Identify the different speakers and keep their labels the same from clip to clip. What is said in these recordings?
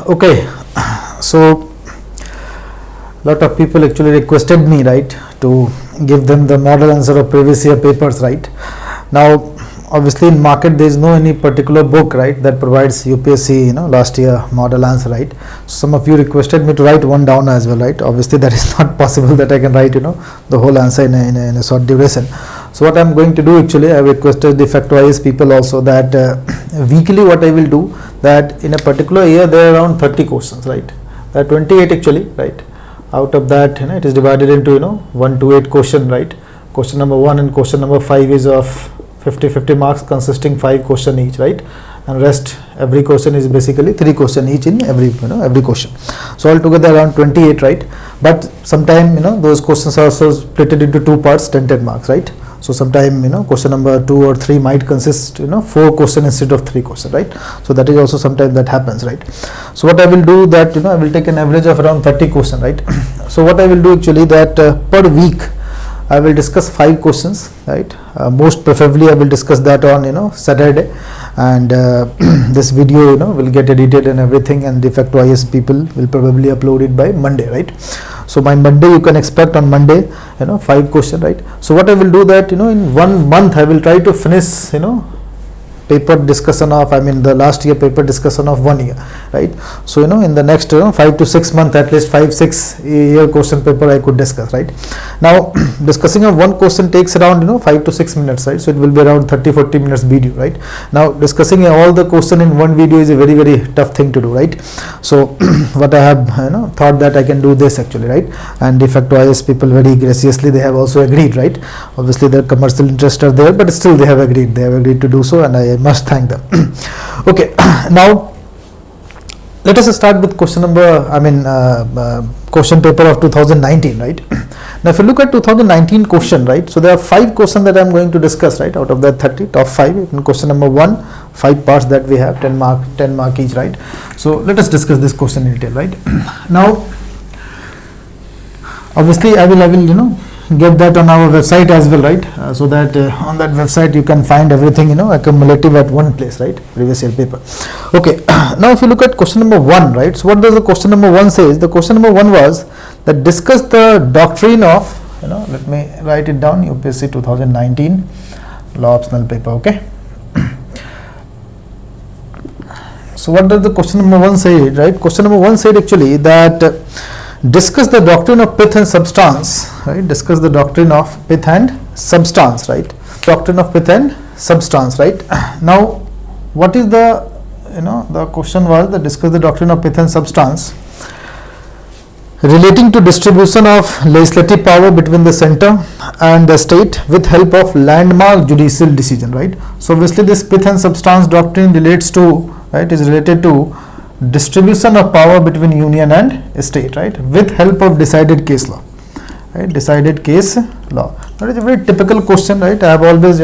Speaker 1: Okay, so lot of people actually requested me, right, to give them the model answer of previous year papers, right. Now obviously in market there is no any particular book, right, that provides UPSC last year model answer, right. Some of you requested me to write one down as well, right. Obviously that is not possible that I can write the whole answer in a short duration. So what I'm going to do, actually I have requested the fact-wise people also that weekly what I will do, that in a particular year there are around 30 questions, right. There are 28 actually, right. Out of that it is divided into 1 to 8 question, right. Question number 1 and question number 5 is of 50 marks, consisting 5 question each, right, and rest every question is basically 3 question each in every every question. So altogether around 28, right. But sometime those questions are also split into 2 parts, 10 marks, right. So sometime question number 2 or 3 might consist 4 question instead of 3 question, right. So that is also sometimes that happens, right. So what I will do that I will take an average of around 30 question, right. So what I will do actually that per week I will discuss 5 questions, right. Most preferably I will discuss that on Saturday, and this video will get edited and everything, and the fact-wise people will probably upload it by Monday, right. So by Monday you can expect on Monday 5 question, right. So what I will do that in 1 month I will try to finish paper discussion of, the last year paper discussion of 1 year, right. So in the next 5 to 6 months at least 5-6 year question paper I could discuss, right. Now discussing of one question takes around 5 to 6 minutes, right. So it will be around 30-40 minutes video, right. Now discussing all the question in one video is a very tough thing to do, right. So what I have thought that I can do this actually, right, and the fact-wise people very graciously they have also agreed, right. Obviously their commercial interests are there, but still they have agreed to do so, and I must thank them. Okay, now let us start with question number question paper of 2019, right. Now if you look at 2019 question, right, so there are 5 questions that I am going to discuss, right, out of that 30, top 5 in question number 1, 5 parts that we have, 10 mark each, right. So let us discuss this question in detail, right. Now obviously I will get that on our website as well, right, so that on that website you can find everything accumulative at one place, right, previous year paper. Okay, now if you look at question number 1, right, so what does the question number 1 says? The question number 1 was that discuss the doctrine of let me write it down, UPSC 2019 law optional paper. Okay, so what does the question number 1 say, right? Question number 1 said actually that discuss the doctrine of pith and substance, right. Discuss the doctrine of pith and substance, right. Doctrine of pith and substance, right. Now what is the the question was that discuss the doctrine of pith and substance relating to distribution of legislative power between the center and the state with help of landmark judicial decision, right. So obviously this pith and substance doctrine relates to, right, is related to distribution of power between union and state, right, with help of decided case law, right, decided case law. That is a very typical question, right. I have always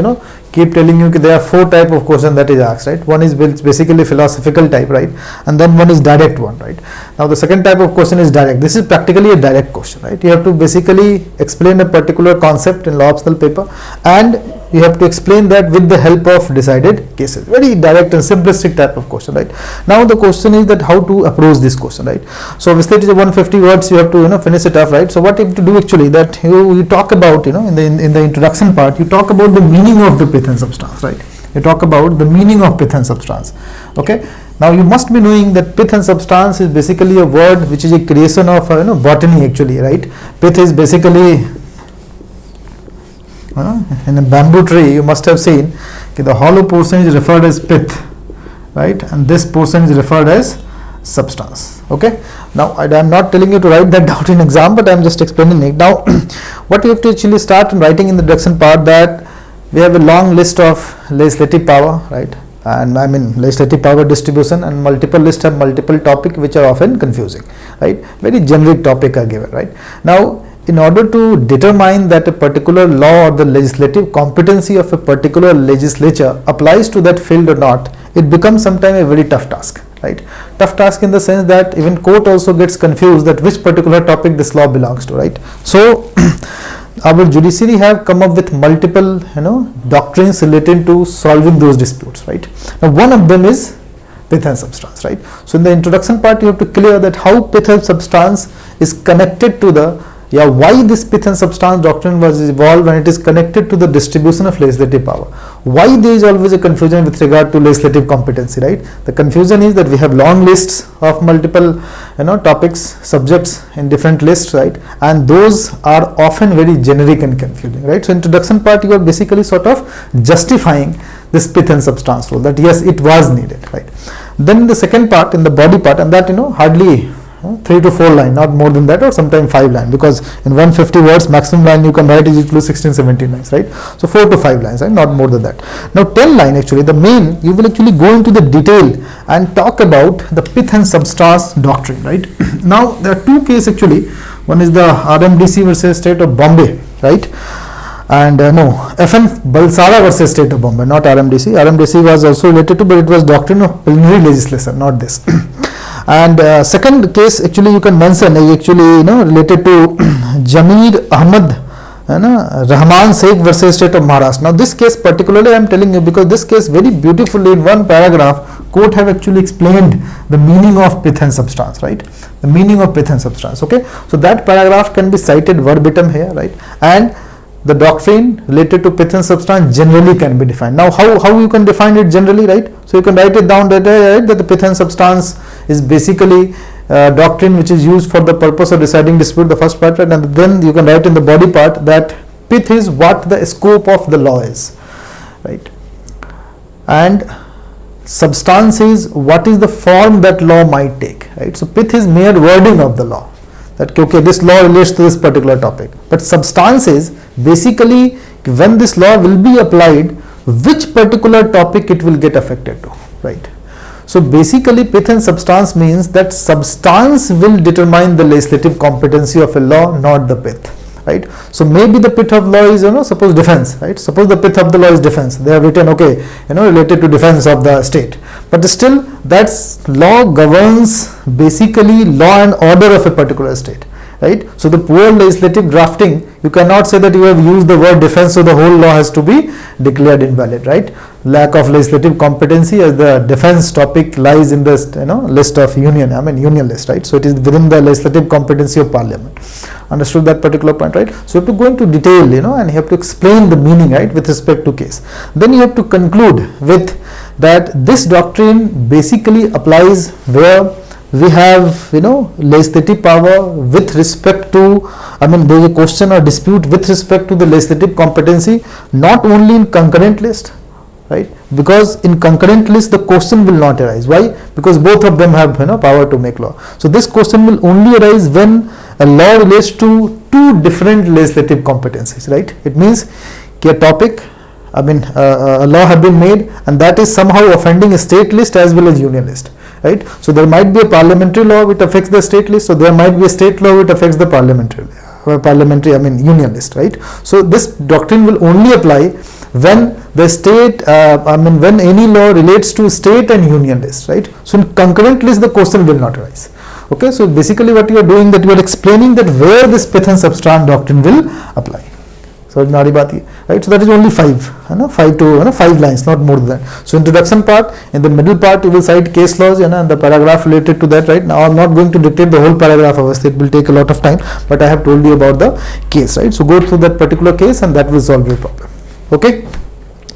Speaker 1: keep telling you that there are 4 type of question that is asked, right. One is basically philosophical type, right, and then one is direct one, right. Now the second type of question is direct. This is practically a direct question, right. You have to basically explain a particular concept in law optional paper, and you have to explain that with the help of decided cases. Very direct and simplistic type of question, right. Now the question is that how to approach this question, right. So obviously it is a 150 words, you have to finish it off, right. So what you have to do actually that you talk about in the introduction part, you talk about the meaning of the pith and substance, right. You talk about the meaning of pith and substance. Okay, now you must be knowing that pith and substance is basically a word which is a creation of botany actually, right. Pith is basically in a bamboo tree, you must have seen the hollow portion is referred as pith, right, and this portion is referred as substance. Okay, now I am not telling you to write that down in exam, but I am just explaining it. Now what you have to actually start writing in the introduction part, that we have a long list of legislative power, right, and legislative power distribution, and multiple list have multiple topic which are often confusing, right. Very generic topic are given, right. Now in order to determine that a particular law or the legislative competency of a particular legislature applies to that field or not, it becomes sometimes a very tough task, right. Tough task in the sense that even court also gets confused that which particular topic this law belongs to, right. So our judiciary have come up with multiple doctrines related to solving those disputes, right. Now one of them is pith and substance, right? So in the introduction part you have to clear that how pith and substance is connected to the, why this pith and substance doctrine was evolved when it is connected to the distribution of legislative power. Why there is always a confusion with regard to legislative competency, right? The confusion is that we have long lists of multiple topics, subjects in different lists, right? And those are often very generic and confusing, right? So introduction part you are basically sort of justifying this pith and substance rule, that yes, it was needed, right? Then the second part, in the body part, and that hardly 3 to 4 line, not more than that, or sometimes 5 line, because in 150 words maximum line you can write is equal to 16-17 lines, right? So 4 to 5 lines, right? Not more than that. Now 10 line actually, the main, you will actually go into the detail and talk about the pith and substance doctrine, right? Now there are two cases actually. One is the RMDC versus State of Bombay, right? And FN Balsara versus State of Bombay, not RMDC. RMDC was also related to, but it was doctrine of plenary legislation, not this. And second case actually you can mention actually related to Jamir Ahmad Rahman Sheikh versus State of Maharashtra. Now this case particularly I am telling you because this case very beautifully in one paragraph court have actually explained the meaning of pith and substance, right? The meaning of pith and substance. Okay, so that paragraph can be cited verbatim here, right? And the doctrine related to pith and substance generally can be defined. Now how you can define it generally, right? So you can write it down that the pith and substance is basically doctrine which is used for the purpose of deciding dispute, the first part, right? And then you can write in the body part that pith is what the scope of the law is, right? And substance is what is the form that law might take, right? So pith is mere wording of the law, that okay, this law relates to this particular topic, but substance is basically when this law will be applied, which particular topic it will get affected to, right? So basically pith and substance means that substance will determine the legislative competency of a law, not the pith, right? So maybe the pith of law is suppose defense, right? Suppose the pith of the law is defense, they have written okay related to defense of the state, but still that law governs basically law and order of a particular state, right? So the poor legislative drafting, you cannot say that you have used the word defense so the whole law has to be declared invalid, right? Lack of legislative competency as the defense topic lies in the list of union list, right? So it is within the legislative competency of parliament. Understood that particular point, right? So you have to go into detail and you have to explain the meaning, right, with respect to case. Then you have to conclude with that this doctrine basically applies where we have legislative power with respect to, there is a question or dispute with respect to the legislative competency, not only in concurrent list, right? Because in concurrent list the question will not arise. Why? Because both of them have power to make law. So this question will only arise when a law relates to two different legislative competencies, right? It means a topic, a law have been made and that is somehow offending a state list as well as union list, right? So there might be a parliamentary law which affects the state list, so there might be a state law which affects the union list, right? So this doctrine will only apply when the state, when any law relates to state and union list, right? So in concurrent list the question will not arise. Okay, so basically what you are doing, that you are explaining that where this pith and substance doctrine will apply. So right? So that is only 5 lines, not more than that. So introduction part, in the middle part you will cite case laws and the paragraph related to that, right? Now I am not going to dictate the whole paragraph, obviously it will take a lot of time, but I have told you about the case, right? So go through that particular case and that will solve your problem. Okay,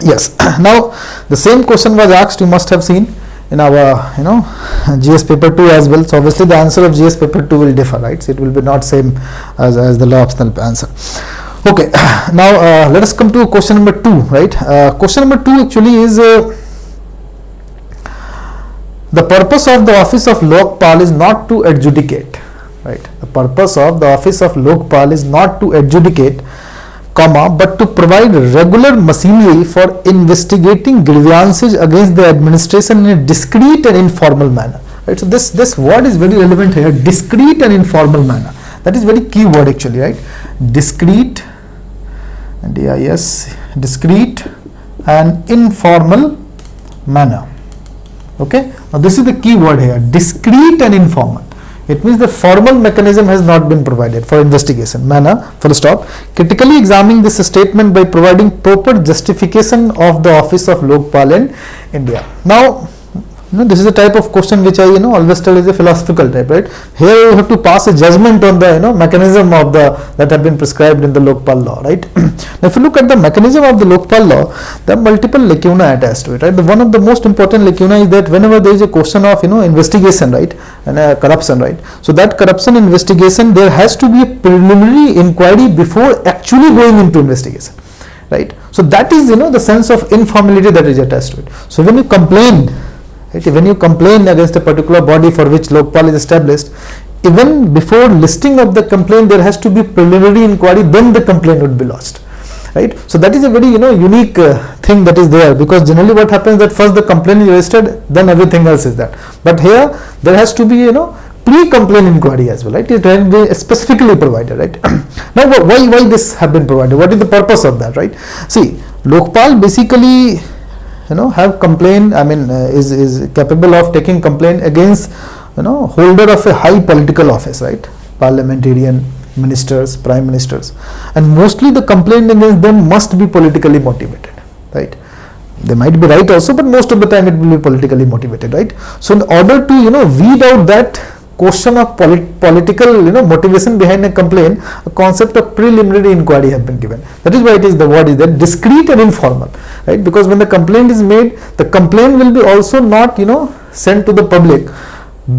Speaker 1: yes. Now the same question was asked, you must have seen in our GS paper 2 as well. So obviously the answer of GS paper 2 will differ, right? So it will be not same as the law optional answer. Okay, now let us come to question number 2, right? Question number 2 actually is the purpose of the office of Lokpal is not to adjudicate, right? The purpose of the office of Lokpal is not to adjudicate, but to provide regular machinery for investigating grievances against the administration in a discreet and informal manner, right? So this word is very relevant here, discreet and informal manner. That is very key word actually, right? Discreet and discreet and informal manner. Okay, now this is the key word here, discreet and informal. It means the formal mechanism has not been provided for investigation manner, full stop. Critically examining this statement by providing proper justification of the office of Lokpal in India. Now This is a type of question which I always tell is a philosophical type, right? Here you have to pass a judgment on the mechanism of the that have been prescribed in the Lokpal law, right? Now if you look at the mechanism of the Lokpal law, there are multiple lacunae attached to it, right? One of the most important lacunae is that whenever there is a question of investigation, right, and corruption, right, so that corruption investigation, there has to be a preliminary inquiry before actually going into investigation, right? So that is the sense of informality that is attached to it. So when you complain, right, when you complain against a particular body for which Lokpal is established, even before listing of the complaint, there has to be preliminary inquiry, then the complaint would be lodged, right? So that is a very unique thing that is there, because generally what happens that first the complaint is registered, then everything else is that. But here there has to be pre-complaint inquiry as well, right? It has been specifically provided, right? Now why this have been provided? What is the purpose of that, right? See, Lokpal basically have complaint, is capable of taking complaint against holder of a high political office, right? Parliamentarian, ministers, prime ministers, and mostly the complaint against them must be politically motivated, right? They might be right also, but most of the time it will be politically motivated, right? So in order to weed out that question of political motivation behind a complaint, a concept of preliminary inquiry have been given. That is why it is the word is that discreet and informal, right? Because when the complaint is made, the complaint will be also not sent to the public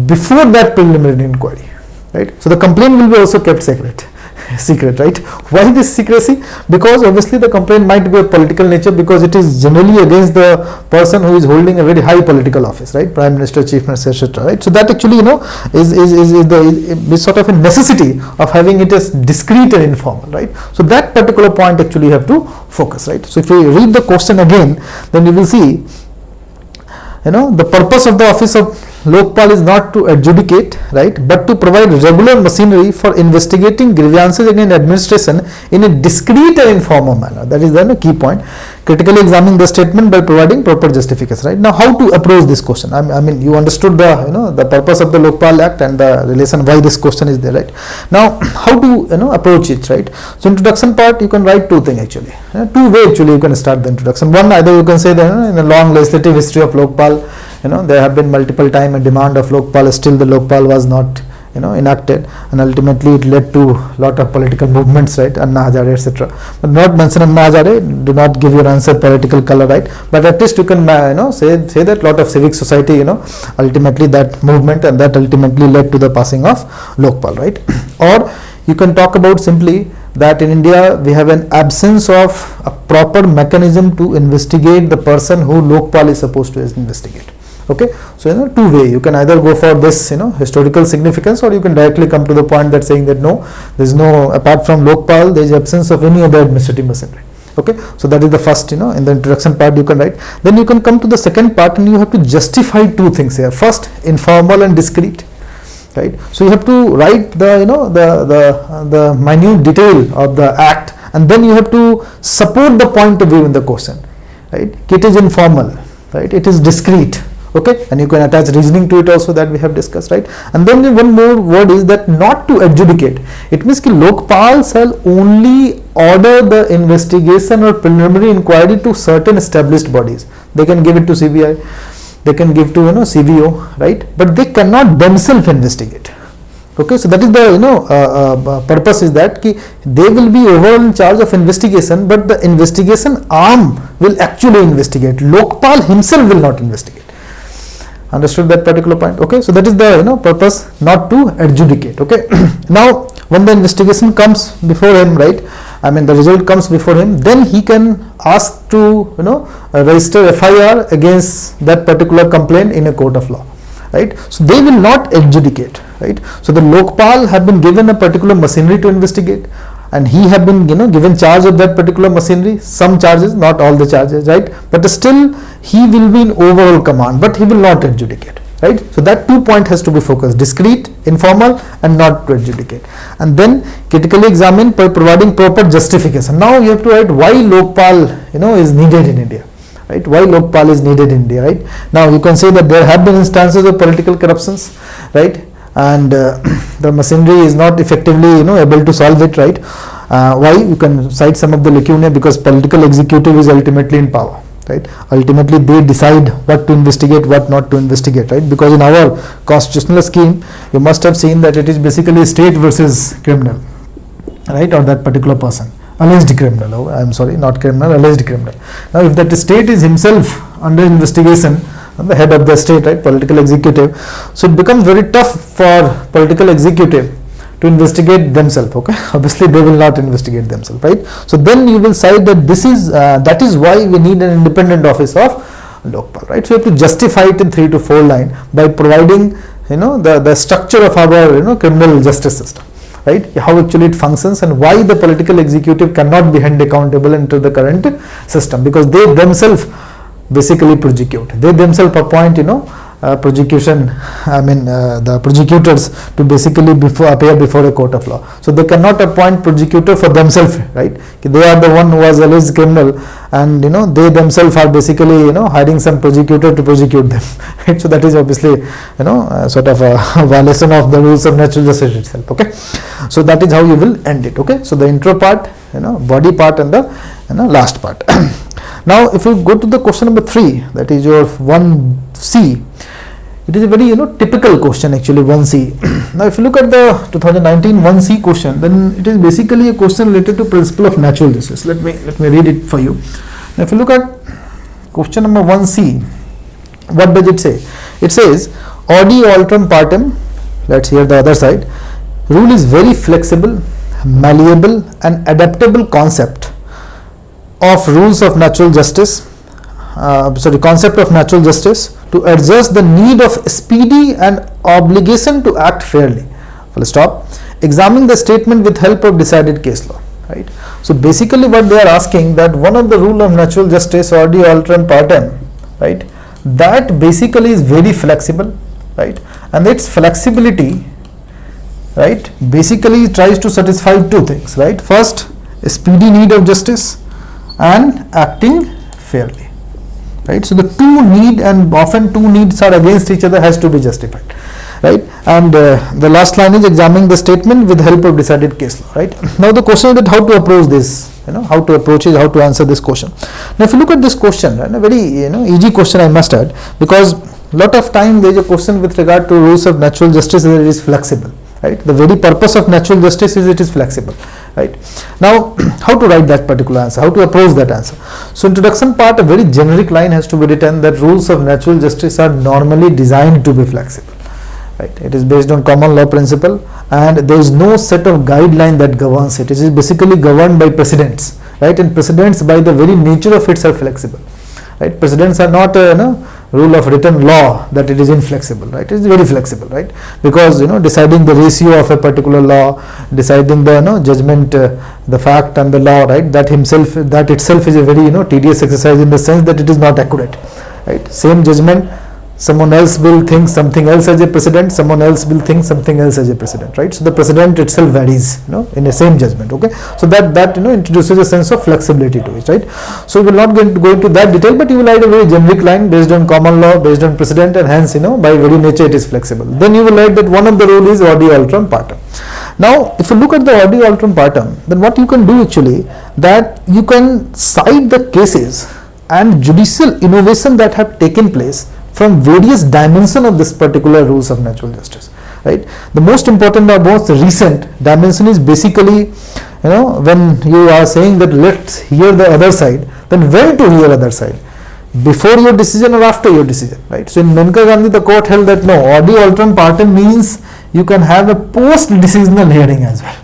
Speaker 1: before that preliminary inquiry, right? So the complaint will be also kept secret, right? Why this secrecy? Because obviously the complaint might be of political nature, because it is generally against the person who is holding a very high political office, right? Prime Minister, Chief Minister, etc., right? So that actually is the sort of a necessity of having it as discreet and informal, right? So that particular point actually you have to focus, right? So if you read the question again, then you will see the purpose of the office of Lokpal is not to adjudicate, right, but to provide regular machinery for investigating grievances against administration in a discreet and informal manner. That is the key point. Critically examining the statement by providing proper justification, right? Now how to approach this question? I mean you understood the the purpose of the Lokpal Act and the relation why this question is there, right? Now how to approach it, right? So introduction part, you can write two things actually. Two way actually you can start the introduction. One, either you can say that in a long legislative history of Lokpal, there have been multiple time a demand of Lokpal, still the Lokpal was not enacted, and ultimately it led to lot of political movements, right? Anna Hazare, etc. But not mention Anna Hazare, do not give your answer political color, right? But at least you can say that lot of civic society ultimately that movement, and that ultimately led to the passing of Lokpal, right? Or you can talk about simply that in India we have an absence of a proper mechanism to investigate the person who Lokpal is supposed to investigate. Okay, so two way, you can either go for this historical significance, or you can directly come to the point that saying that no, there is no, apart from Lokpal there is absence of any other administrative machinery. Okay, so that is the first in the introduction part you can write. Then you can come to the second part, and you have to justify two things here. First, informal and discreet, right? So you have to write the the minute detail of the act, and then you have to support the point of view in the question, right? It is informal, right? It is discreet. Okay, and you can attach reasoning to it also, that we have discussed, right? And then one more word is that not to adjudicate. It means that Lokpal shall only order the investigation or preliminary inquiry to certain established bodies. They can give it to CBI, they can give to CVO, right? But they cannot themselves investigate. Okay, so that is the purpose is that they will be overall in charge of investigation, but the investigation arm will actually investigate. Lokpal himself will not investigate. Understood that particular point? Okay, so that is the purpose, not to adjudicate. Okay, now when the investigation comes before him, right, the result comes before him, then he can ask to register FIR against that particular complaint in a court of law, right? So they will not adjudicate, right? So the Lokpal have been given a particular machinery to investigate, and he have been given charge of that particular machinery, some charges, not all the charges, right? But still he will be in overall command, but he will not adjudicate, right? So that 2 point has to be focused: discreet, informal, and not to adjudicate. And then critically examine by providing proper justification. Now you have to write why Lokpal is needed in India, right? Why Lokpal is needed in India, right? Now you can say that there have been instances of political corruptions, right? And the machinery is not effectively able to solve it, right? Why? You can cite some of the lacunae, because political executive is ultimately in power, right? Ultimately they decide what to investigate, what not to investigate, right? Because in our constitutional scheme, you must have seen that it is basically state versus criminal, right? Or that particular person, alleged criminal, oh, I'm sorry, not criminal, alleged criminal. Now if that state is himself under investigation, the head of the state, right, political executive, so it becomes very tough for political executive to investigate themselves. Okay, obviously they will not investigate themselves, right? So then you will cite that this is that is why we need an independent office of Lokpal, right? So you have to justify it in 3 to 4 lines by providing, the structure of our, criminal justice system, right? How actually it functions and why the political executive cannot be held accountable into the current system, because they themselves basically prosecute. They themselves appoint, prosecution, the prosecutors to basically appear before a court of law. So they cannot appoint prosecutor for themselves, right? They are the one who was alleged criminal, and they themselves are basically hiring some prosecutor to prosecute them, right? So that is obviously sort of a violation of the rules of natural justice itself. Okay, so that is how you will end it. Okay, so the intro part, body part, and the last part. Now if you go to the question number 3, that is your 1C, it is a very typical question actually, 1C. Now if you look at the 2019 1C question, then it is basically a question related to principle of natural justice. Let me read it for you. Now if you look at question number 1C, what does it say? It says audi alteram partem, let's hear the other side, rule is very flexible, malleable and adaptable concept of rules of natural justice, concept of natural justice to adjust the need of speedy and obligation to act fairly. Full stop. Examine the statement with help of decided case law, right? So basically what they are asking, that one of the rule of natural justice, audi alteram partem, right, that basically is very flexible, right, and its flexibility, right, basically tries to satisfy 2 things, right? First, a speedy need of justice and acting fairly, right? So the 2 need, and often 2 needs are against each other, has to be justified, right? And the last line is examining the statement with help of decided case law, right? Now the question is that how to approach this, how to approach it, how to answer this question. Now if you look at this question, right, a very easy question I must add, because lot of time there is a question with regard to rules of natural justice that it is flexible, right? The very purpose of natural justice is it is flexible, right? Now how to write that particular answer, how to approach that answer. So introduction part, a very generic line has to be written that rules of natural justice are normally designed to be flexible, right? It is based on common law principle, and there is no set of guideline that governs it. It is basically governed by precedents, right? And precedents by the very nature of it are flexible, right? Precedents are not rule of written law that it is inflexible, right? It is very flexible, right? Because deciding the ratio of a particular law, deciding the judgment, the fact and the law, right, that itself is a very tedious exercise, in the sense that it is not accurate, right? Same judgment, someone else will think something else as a precedent, someone else will think something else as a precedent, right? So the precedent itself varies, in the same judgment. Okay, so that introduces a sense of flexibility to it, right? So we will not go into that detail, but you will write a very generic line based on common law, based on precedent, and hence by very nature it is flexible. Then you will write that one of the rule is audi alteram partem. Now if you look at the audi alteram partem, then what you can do actually, that you can cite the cases and judicial innovation that have taken place from various dimensions of this particular rules of natural justice, right? The most important or most recent dimension is basically, when you are saying that let's hear the other side, then when to hear other side, before your decision or after your decision, right? So in Maneka Gandhi, the court held that no, audi alteram partem means you can have a post-decisional hearing as well.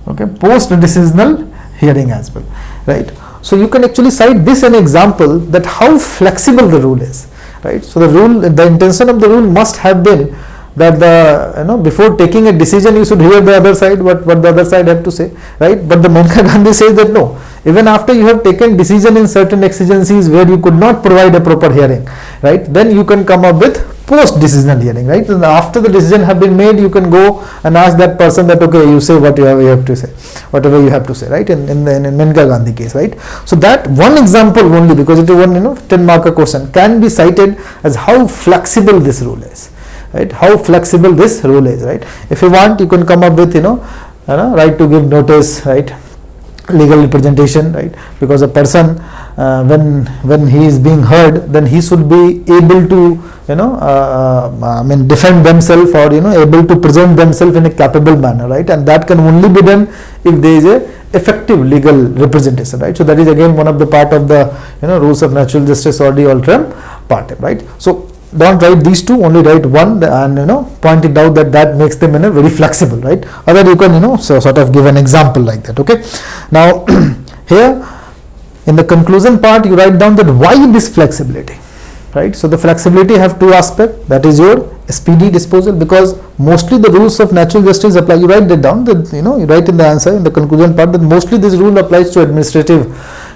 Speaker 1: Okay, post-decisional hearing as well, right? So you can actually cite this an example that how flexible the rule is. Right. So the intention of the rule must have been that before taking a decision you should hear the other side, what the other side have to say, right? But the Maneka Gandhi says that no, even after you have taken decision in certain exigencies where you could not provide a proper hearing, right, then you can come up with post-decisional hearing, right? And after the decision have been made, you can go and ask that person that okay, you say what you have to say, whatever you have to say, right? In Maneka Gandhi case, right? So that one example only, because it is one 10 marker question, can be cited as how flexible this rule is, right? How flexible this rule is, right? If you want, you can come up with right to give notice, right? Legal representation, right? Because a person when he is being heard, then he should be able to defend themselves, or able to present themselves in a capable manner, right? And that can only be done if there is a effective legal representation, right? So that is again one of the part of the rules of natural justice or de alteram partem, right? So don't write these two, only write one, and point it out that makes them very flexible, right? Other you can so sort of give an example like that. Okay, now here in the conclusion part you write down that why this flexibility, right? So the flexibility have two aspects, that is your speedy disposal, because mostly the rules of natural justice apply. You write that down, that you write in the answer in the conclusion part that mostly this rule applies to administrative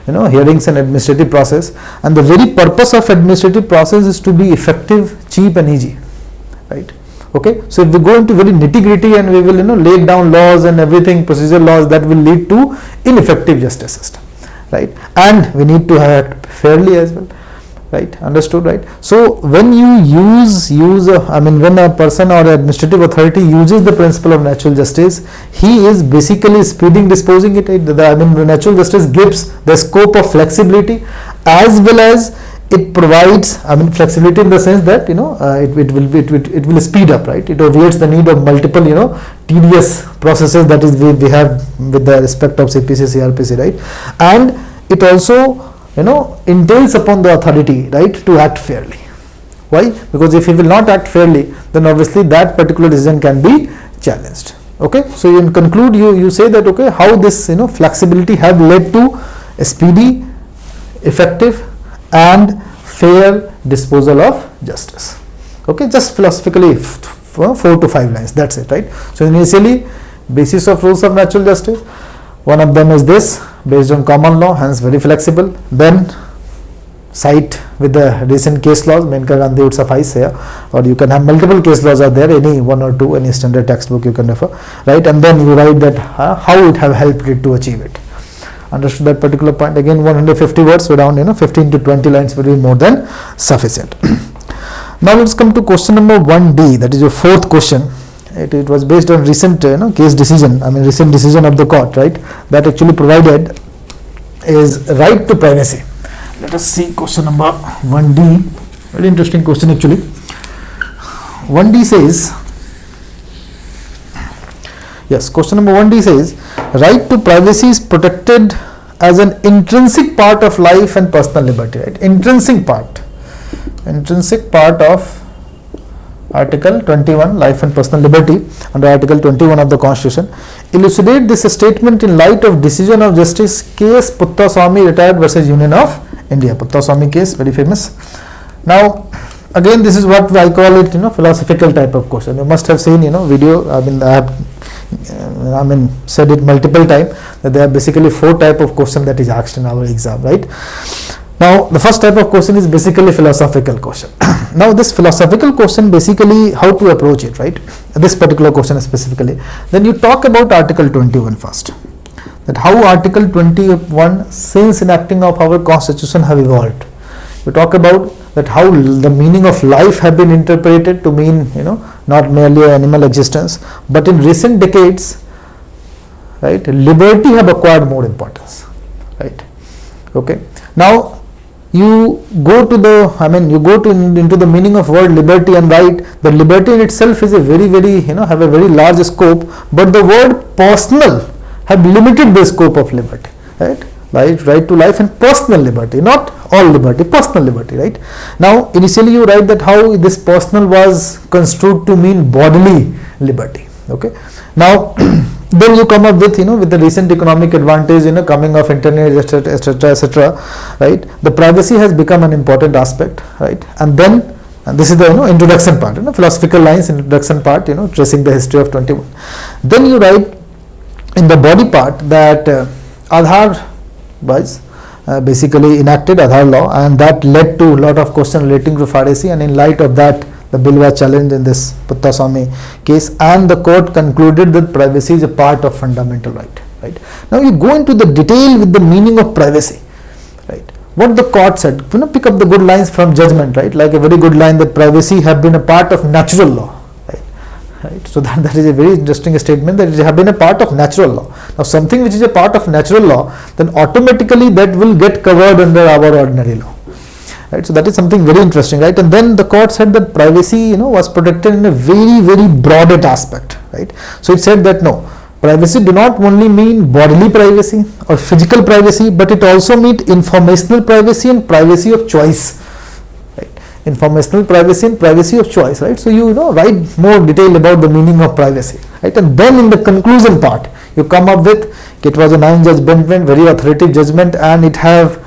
Speaker 1: hearings and administrative process, and the very purpose of administrative process is to be effective, cheap and easy, right? Okay, so if we go into very nitty gritty and we will lay down laws and everything, procedure laws, that will lead to ineffective justice system, right? And we need to act fairly as well, right? Understood, right? So when you when a person or administrative authority uses the principle of natural justice, he is basically speeding disposing it. The natural justice gives the scope of flexibility, as well as it provides flexibility in the sense that it will speed up, right? It obviates the need of multiple tedious processes that is we have with the respect of CPC, CRPC, right? And it also entails upon the authority, right, to act fairly. Why? Because if he will not act fairly, then obviously that particular decision can be challenged. Okay, so in conclude you say that okay, how this flexibility have led to a speedy, effective and fair disposal of justice. Okay, just philosophically 4 to 5 lines, that's it, right? So initially, basis of rules of natural justice, one of them is this, based on common law, hence very flexible. Then cite with the recent case laws, Menka Gandhi would suffice here, or you can have multiple case laws are there, any one or two, any standard textbook you can refer, right? And then you write that how it have helped it to achieve it. Understood that particular point? Again 150 words, so around 15 to 20 lines will be more than sufficient. Now let's come to question number 1D, that is your fourth question. It was based on recent case decision, recent decision of the court, right? That actually provided is right to privacy. Let us see question number 1D, very interesting question actually. 1D says, yes, question number 1D says, right to privacy is protected as an intrinsic part of life and personal liberty, right? Intrinsic part of Article 21, life and personal liberty, under Article 21 of the Constitution. Elucidate this statement in light of decision of Justice case Puttaswamy retired versus Union of India. Puttaswamy case, very famous. Now again this is what I call it philosophical type of question. You must have seen video. I have said it multiple times that there are basically 4 type of question that is asked in our exam, right? Now the first type of question is basically philosophical question. Now this philosophical question, basically how to approach it, right? This particular question specifically. Then you talk about Article 21 first. That how Article 21 since enacting of our Constitution have evolved. You talk about that how the meaning of life have been interpreted to mean not merely animal existence, but in recent decades, right, liberty have acquired more importance, right? Okay, now you go to the into the meaning of word liberty and right. The liberty in itself is a very have a very large scope, but the word personal have limited the scope of liberty, right? Right to life and personal liberty, not all liberty, personal liberty, right? Now initially you write that how this personal was construed to mean bodily liberty. Okay, now then you come up with with the recent economic advantage coming of internet, etc, right? The privacy has become an important aspect, right? And then this is the introduction part, philosophical lines, introduction part, tracing the history of 21. Then you write in the body part that Aadhaar was basically enacted, Aadhaar law, and that led to a lot of questions relating to piracy, and in light of that the bill was challenged in this Puttaswamy case, and the court concluded that privacy is a part of fundamental right. Right? Now you go into the detail with the meaning of privacy, right? What the court said, pick up the good lines from judgment, right? Like a very good line that privacy have been a part of natural law, right? right? So that is a very interesting statement, that it have been a part of natural law. Now something which is a part of natural law, then automatically that will get covered under our ordinary law, right? So that is something very interesting, right? And then the court said that privacy, was protected in a very, very broadest aspect, right? So it said that no, privacy do not only mean bodily privacy or physical privacy, but it also means informational privacy and privacy of choice, right? Informational privacy and privacy of choice, right? So you write more detail about the meaning of privacy, right? And then in the conclusion part, you come up with, it was a 9-judge bench, very authoritative judgment, and it have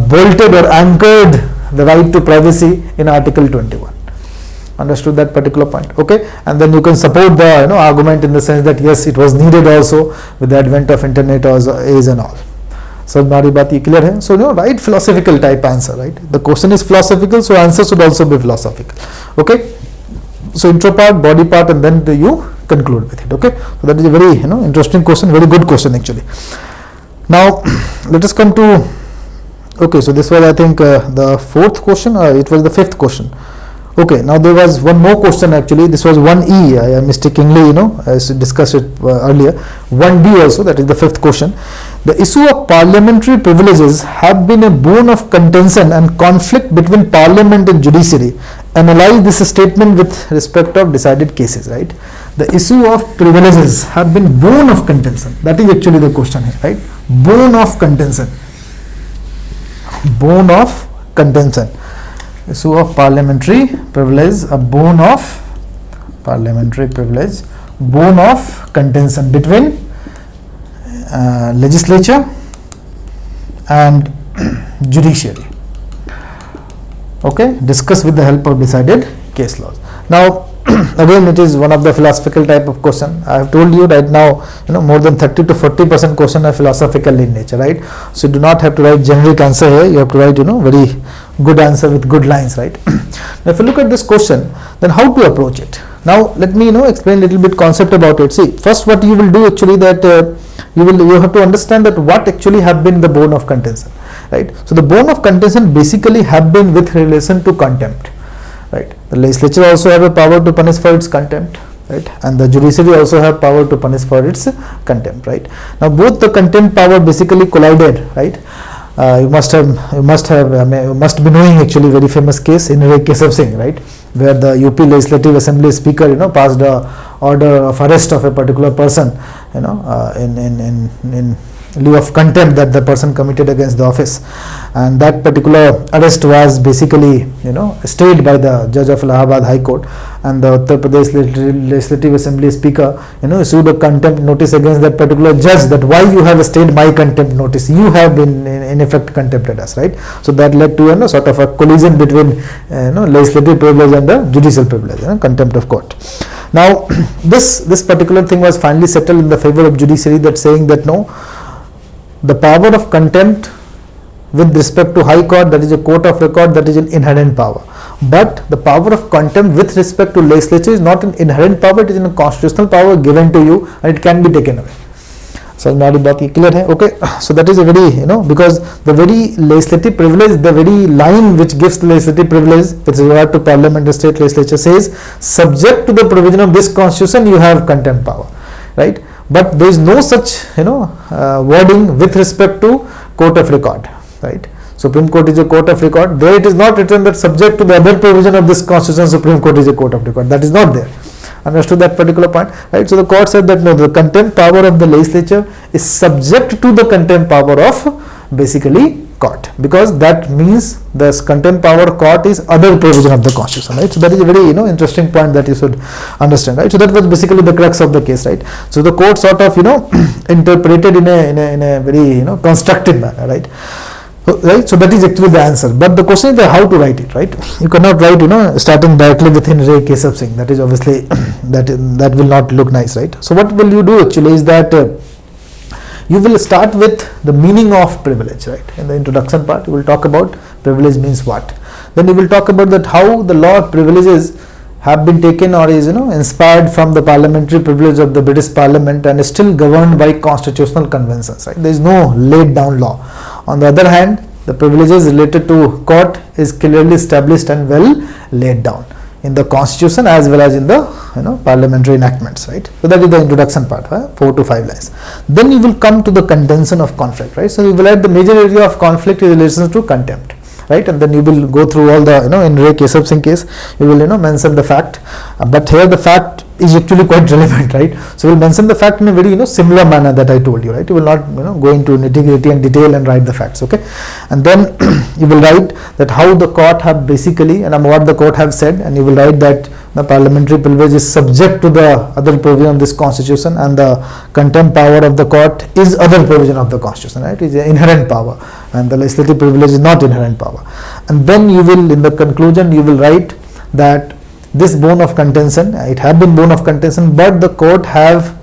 Speaker 1: bolted or anchored the right to privacy in Article 21. Understood that particular point, okay? And then you can support the argument in the sense that yes, it was needed also with the advent of internet age and all. So हमारी बात ये clear है? So write philosophical type answer, right? The question is philosophical, so answer should also be philosophical, okay? So intro part, body part, and then you conclude with it, okay? So that is a very interesting question, very good question actually. Now let us come to, okay, so this was I think the fourth question, or it was the fifth question. Okay, now there was one more question actually. This was 1E. I mistakenly, as discussed it earlier. 1D also, that is the fifth question. The issue of parliamentary privileges have been a bone of contention and conflict between parliament and judiciary. Analyze this statement with respect of decided cases, right? The issue of privileges have been bone of contention. That is actually the question here, right? Bone of contention. Bone of contention. Issue of parliamentary privilege, a bone of parliamentary privilege, bone of contention between legislature and judiciary. Okay, discuss with the help of decided case laws. Now again, it is one of the philosophical type of question. I have told you right now, more than 30 to 40% question are philosophical in nature, right? So you do not have to write generic answer here. You have to write, very good answer with good lines, right? Now, if you look at this question, then how to approach it? Now, let me, explain a little bit concept about it. See, first, what you will do actually, that you have to understand that what actually have been the bone of contention, right? So the bone of contention basically have been with relation to contempt. Right, the legislature also have a power to punish for its contempt, right, and the judiciary also have power to punish for its contempt, right. Now both the contempt power basically collided, right. You must be knowing actually very famous case in Keshav Singh, right, where the UP Legislative Assembly Speaker passed a order of arrest of a particular person, in lieu of contempt that the person committed against the office, and that particular arrest was basically stayed by the judge of Allahabad High Court, and the Uttar Pradesh Legislative Assembly Speaker issued a contempt notice against that particular judge, that why you have stayed my contempt notice, you have been in effect contempted us, right. So that led to sort of a collision between legislative privilege and the judicial privilege, contempt of court. Now this particular thing was finally settled in the favor of judiciary, that saying that no, the power of contempt with respect to High Court, that is a court of record, that is an inherent power. But the power of contempt with respect to legislature is not an inherent power, it is a constitutional power given to you, and it can be taken away. So हमारी बात ये clear है, okay? So that is a very, because the very legislative privilege, the very line which gives the legislative privilege with regard to parliament and state legislature says, subject to the provision of this constitution, you have contempt power, right? But there is no such wording with respect to court of record, right? Supreme Court is a court of record. There it is not written that subject to the other provision of this constitution, Supreme Court is a court of record. That is not there. Understood that particular point, right? So the court said that no, the contempt power of the legislature is subject to the contempt power of basically court, because that means the contempt power of court is other provision of the constitution, right? So that is a very interesting point that you should understand, right? So that was basically the crux of the case, right? So the court sort of interpreted in a very constructive manner, right? Right, so that is actually the answer, but the question is that how to write it, right? You cannot write starting directly within Keshav Singh. That is obviously that will not look nice, right? So what will you do actually is that you will start with the meaning of privilege, right? In the introduction part, you will talk about privilege means what. Then you will talk about that how the law of privileges have been taken or is inspired from the parliamentary privilege of the British Parliament and is still governed by constitutional conventions, right? There is no laid down law. On the other hand, the privileges related to court is clearly established and well laid down. in the constitution as well as in the parliamentary enactments, right? So that is the introduction part, 4 to 5 lines. Then you will come to the contention of conflict, right? So you will write the major area of conflict in relation to contempt, right? And then you will go through all the in Ray Keshav Singh case you will mention the fact, but here the fact is actually quite relevant, right? So we'll mention the fact in a very similar manner that I told you, right? You will not go into nitty-gritty and detail and write the facts, okay? And then you will write that how the court have basically and what the court have said, and you will write that the parliamentary privilege is subject to the other provision of this constitution, and the contempt power of the court is other provision of the constitution, right? It is an inherent power, and the legislative privilege is not inherent power. And then you will, in the conclusion, you will write that this bone of contention, it have been bone of contention, but the court have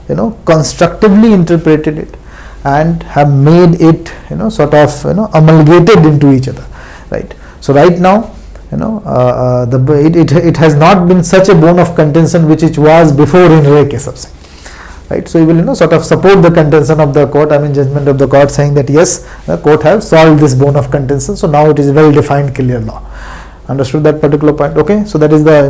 Speaker 1: constructively interpreted it and have made it sort of amalgamated into each other, right? So right now it has not been such a bone of contention which it was before in Ray Keshav Singh, right? So you will sort of support the contention of the court, judgment of the court, saying that yes, the court have solved this bone of contention, so now it is well defined, clear law. Understood that particular point? Okay, so that is the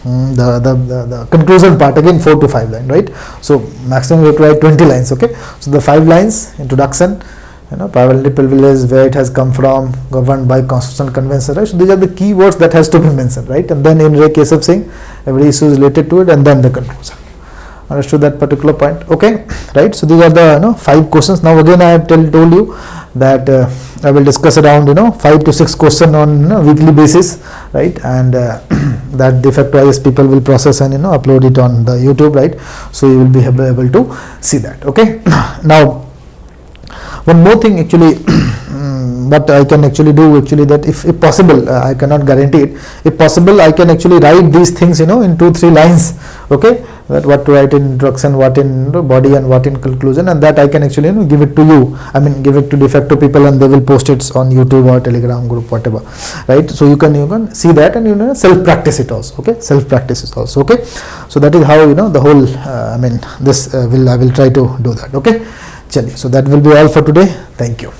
Speaker 1: the conclusion part, again 4 to 5 lines, right? So maximum you have to write 20 lines, okay? So the 5 lines, introduction, parliamentary privilege, where it has come from, governed by constitutional convention, right? So these are the key words that has to be mentioned, right? And then in Ray Keshav Singh, every issue is related to it, and then the conclusion. Understood that particular point? Okay, right? So these are the 5 questions. Now again I have told you that I will discuss around 5 to 6 questions on weekly basis, right? And that de facto IS people will process and upload it on the YouTube, right? So you will be able to see that. Okay. Now one more thing actually what I can actually do that if possible, I cannot guarantee it, if possible I can actually write these things in 2-3 lines, okay, that what to write in introduction, what in body, and what in conclusion, and that I can actually give it to you, give it to de facto people, and they will post it on YouTube or Telegram group, whatever, right? So you can see that, and self practice it also, okay? Self practice is also, okay? So that is how the whole I will try to do that, okay? Chaliye, so that will be all for today. Thank you.